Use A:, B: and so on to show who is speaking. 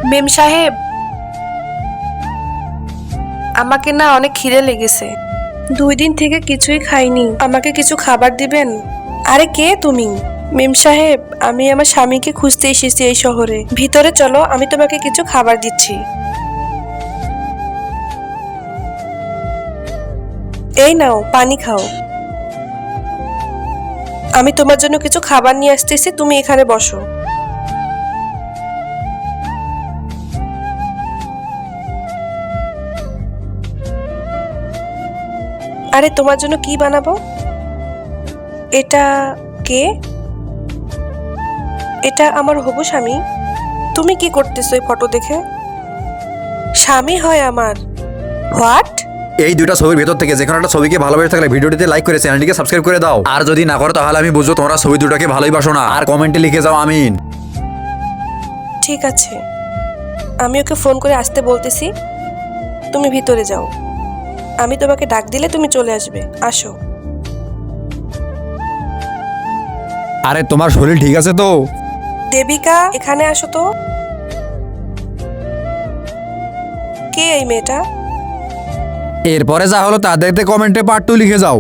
A: মেম সাহেব, আমাকে না অনেক খিদে লেগেছে। 2 দিন থেকে কিছুই খাইনি, আমাকে কিছু খাবার দিবেন? আরে কে তুমি? মেম সাহেব, আমি আমার স্বামীকে খুঁজতে এসেছি এই শহরে। ভিতরে চলো, আমি তোমাকে কিছু খাবার দিচ্ছি। এই নাও, পানি খাও। আমি তোমার জন্য কিছু খাবার নিয়ে আসতেছি, তুমি এখানে বসো। আরে তোমার জন্য কি বানাবো? এটা কে? এটা আমার হবু স্বামী। তুমি কি করতেছো এই ফটো দেখে? স্বামী হয় আমার? হোয়াট?
B: এই দুইটা ছবির ভেতর থেকে যে কোনো একটা ছবিকে ভালোবেসে থাকলে ভিডিওটিতে লাইক করে চ্যানেলটিকে সাবস্ক্রাইব করে দাও। আর যদি না করো তাহলে আমি বুঝবো তোমরা ছবি দুটাকে ভালোইবাসো না। আর কমেন্টে লিখে যাও আমিন।
A: ঠিক আছে, আমি ওকে ফোন করে আসতে বলতেছি। তুমি ভিতরে যাও, আমি তোমাকে ডাক দিলে তুমি চলে আসবে। আসো।
B: আরে তোমার শরীর ঠিক আছে তো?
A: দেবিকা, এখানে আসো তো। কে এই মেয়েটা?
B: এরপরে যা হলো তা দেখতে কমেন্টে পার্ট 2 লিখে যাও।